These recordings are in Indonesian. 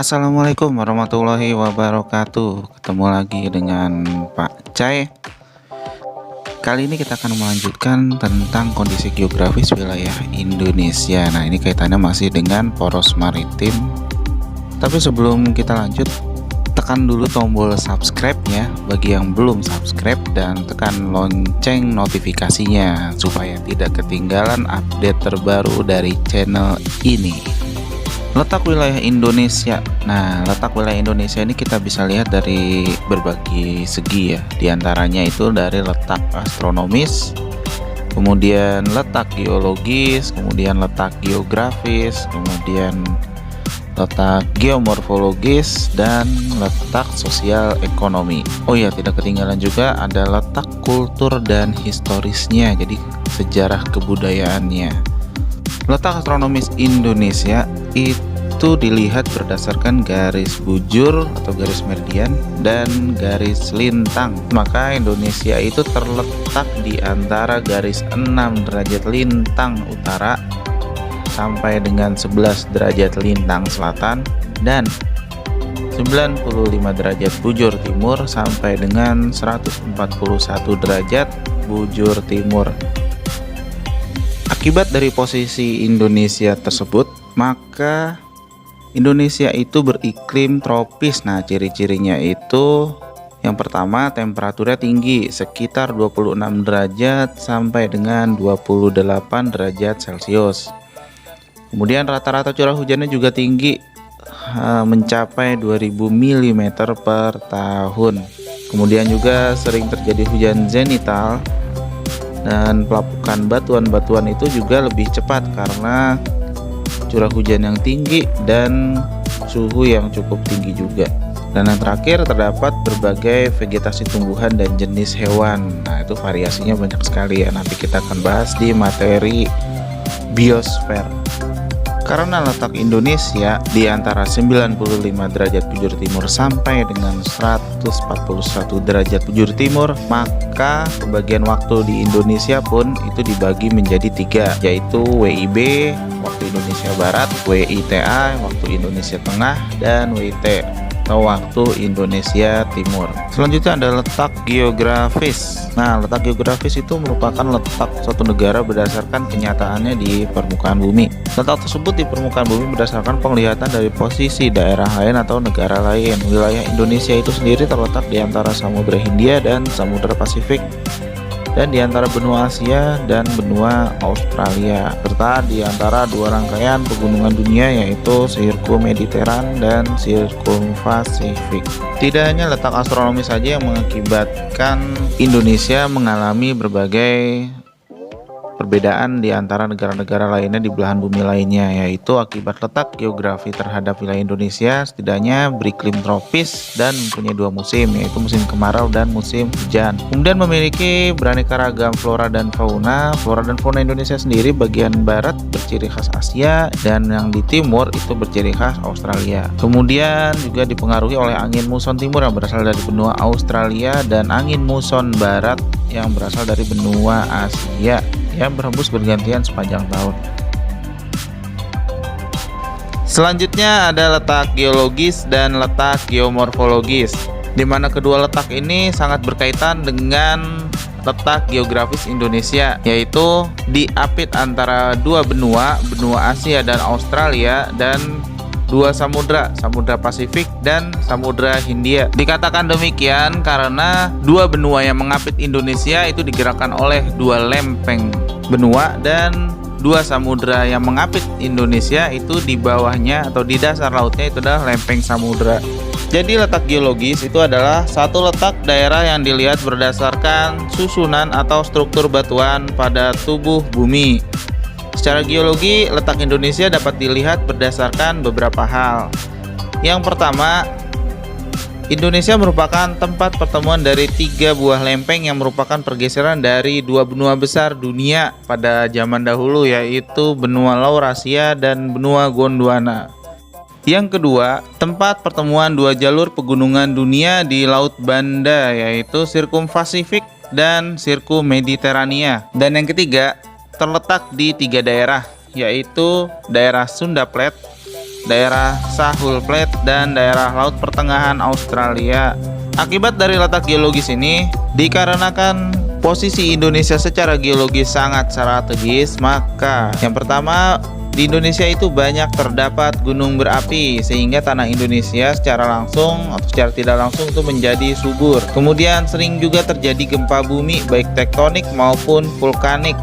Assalamualaikum warahmatullahi wabarakatuh. Ketemu lagi dengan Pak Cai. Kali ini kita akan melanjutkan tentang kondisi geografis wilayah Indonesia. Nah, ini kaitannya masih dengan poros maritim. Tapi sebelum kita lanjut, tekan dulu tombol subscribe-nya bagi yang belum subscribe dan tekan lonceng notifikasinya supaya tidak ketinggalan update terbaru dari channel ini. Letak wilayah Indonesia. Nah, letak wilayah Indonesia ini kita bisa lihat dari berbagai segi ya. Di antaranya itu dari letak astronomis, kemudian letak geologis, kemudian letak geografis, kemudian letak geomorfologis, dan letak sosial ekonomi. Oh ya, tidak ketinggalan juga ada letak kultur dan historisnya, jadi sejarah kebudayaannya. Letak astronomis Indonesia itu dilihat berdasarkan garis bujur atau garis meridian dan garis lintang. Maka Indonesia itu terletak di antara garis 6 derajat lintang utara sampai dengan 11 derajat lintang selatan dan 95 derajat bujur timur sampai dengan 141 derajat bujur timur. Akibat dari posisi Indonesia tersebut, maka Indonesia itu beriklim tropis. Nah, ciri-cirinya itu yang pertama, temperaturnya tinggi sekitar 26 derajat sampai dengan 28 derajat Celcius. Kemudian rata-rata curah hujannya juga tinggi, mencapai 2000 mm per tahun. Kemudian juga sering terjadi hujan zenital, dan pelapukan batuan-batuan itu juga lebih cepat karena curah hujan yang tinggi dan suhu yang cukup tinggi juga. Dan yang terakhir, terdapat berbagai vegetasi tumbuhan dan jenis hewan. Nah, itu variasinya banyak sekali ya. Nanti kita akan bahas di materi biosfer. Karena letak Indonesia di antara 95 derajat bujur timur sampai dengan 141 derajat bujur timur, maka pembagian waktu di Indonesia pun itu dibagi menjadi 3, yaitu WIB waktu Indonesia Barat, WITA waktu Indonesia Tengah, dan WIT atau waktu Indonesia Timur. Selanjutnya ada letak geografis. Nah, letak geografis itu merupakan letak suatu negara berdasarkan kenyataannya di permukaan bumi. Letak tersebut di permukaan bumi berdasarkan penglihatan dari posisi daerah lain atau negara lain. Wilayah Indonesia itu sendiri terletak di antara Samudra Hindia dan Samudra Pasifik, dan di antara benua Asia dan benua Australia, serta di antara dua rangkaian pegunungan dunia yaitu sirkum Mediteran dan sirkum Pasifik. Tidak hanya letak astronomi saja yang mengakibatkan Indonesia mengalami berbagai perbedaan di antara negara-negara lainnya di belahan bumi lainnya, yaitu akibat letak geografi terhadap wilayah Indonesia setidaknya beriklim tropis dan mempunyai 2 musim, yaitu musim kemarau dan musim hujan. Kemudian memiliki beraneka ragam flora dan fauna. Flora dan fauna Indonesia sendiri bagian barat berciri khas Asia dan yang di timur itu berciri khas Australia. Kemudian juga dipengaruhi oleh angin muson timur yang berasal dari benua Australia dan angin muson barat yang berasal dari benua Asia yang berhembus bergantian sepanjang tahun. Selanjutnya ada letak geologis dan letak geomorfologis, di mana kedua letak ini sangat berkaitan dengan letak geografis Indonesia, yaitu diapit antara dua benua Asia dan Australia, dan dua samudra, Samudra Pasifik dan Samudra Hindia. Dikatakan demikian karena dua benua yang mengapit Indonesia itu digerakkan oleh dua lempeng benua, dan dua samudra yang mengapit Indonesia itu di bawahnya atau di dasar lautnya itu adalah lempeng samudra. Jadi letak geologis itu adalah satu letak daerah yang dilihat berdasarkan susunan atau struktur batuan pada tubuh bumi. Secara geologi, letak Indonesia dapat dilihat berdasarkan beberapa hal. Yang pertama, Indonesia merupakan tempat pertemuan dari 3 buah lempeng yang merupakan pergeseran dari 2 benua besar dunia pada zaman dahulu, yaitu benua Laurasia dan benua Gondwana. Yang kedua, tempat pertemuan 2 jalur pegunungan dunia di Laut Banda, yaitu Sirkum Pasifik dan Sirkum Mediterania. Dan yang ketiga, terletak di 3 daerah, yaitu daerah Sunda Plet, daerah Sahul Plate, dan daerah Laut Pertengahan Australia. Akibat dari letak geologis ini, dikarenakan posisi Indonesia secara geologis sangat strategis, maka yang pertama, di Indonesia itu banyak terdapat gunung berapi, sehingga tanah Indonesia secara langsung atau secara tidak langsung itu menjadi subur. Kemudian sering juga terjadi gempa bumi baik tektonik maupun vulkanik,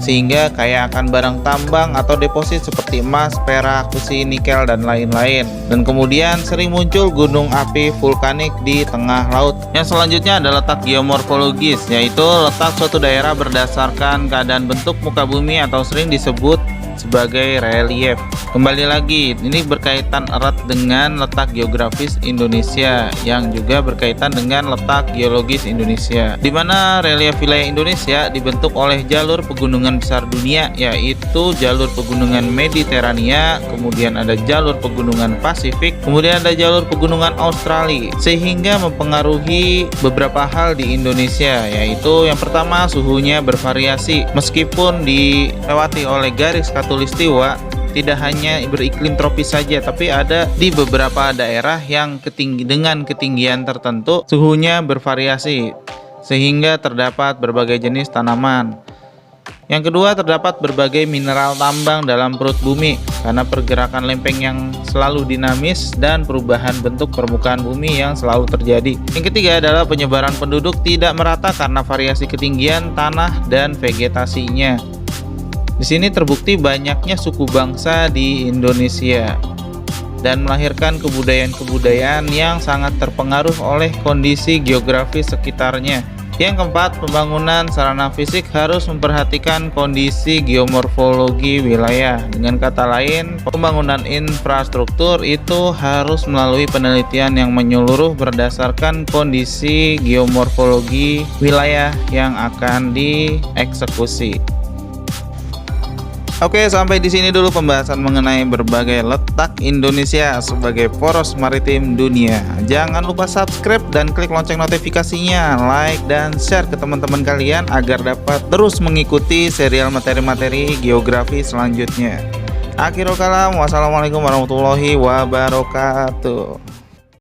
sehingga kaya akan barang tambang atau deposit seperti emas, perak, besi, nikel, dan lain-lain. Dan kemudian sering muncul gunung api vulkanik di tengah laut. Yang selanjutnya adalah letak geomorfologis, yaitu letak suatu daerah berdasarkan keadaan bentuk muka bumi atau sering disebut sebagai relief. Kembali lagi, ini berkaitan erat dengan letak geografis Indonesia yang juga berkaitan dengan letak geologis Indonesia, di mana relief wilayah Indonesia dibentuk oleh jalur pegunungan besar dunia, yaitu jalur pegunungan Mediterania, kemudian ada jalur pegunungan Pasifik, kemudian ada jalur pegunungan Australia, sehingga mempengaruhi beberapa hal di Indonesia, yaitu yang pertama, suhunya bervariasi meskipun dilewati oleh garis khatulistiwa. Tidak hanya beriklim tropis saja, tapi ada di beberapa daerah yang dengan ketinggian tertentu suhunya bervariasi, sehingga terdapat berbagai jenis tanaman. Yang kedua, terdapat berbagai mineral tambang dalam perut bumi karena pergerakan lempeng yang selalu dinamis dan perubahan bentuk permukaan bumi yang selalu terjadi. Yang ketiga adalah penyebaran penduduk tidak merata karena variasi ketinggian tanah dan vegetasinya. Di sini terbukti banyaknya suku bangsa di Indonesia dan melahirkan kebudayaan-kebudayaan yang sangat terpengaruh oleh kondisi geografis sekitarnya. Yang keempat, pembangunan sarana fisik harus memperhatikan kondisi geomorfologi wilayah. Dengan kata lain, pembangunan infrastruktur itu harus melalui penelitian yang menyeluruh berdasarkan kondisi geomorfologi wilayah yang akan dieksekusi. Oke, sampai di sini dulu pembahasan mengenai berbagai letak Indonesia sebagai poros maritim dunia. Jangan lupa subscribe dan klik lonceng notifikasinya, like dan share ke teman-teman kalian agar dapat terus mengikuti serial materi-materi geografi selanjutnya. Akhirul kalam, wassalamualaikum warahmatullahi wabarakatuh.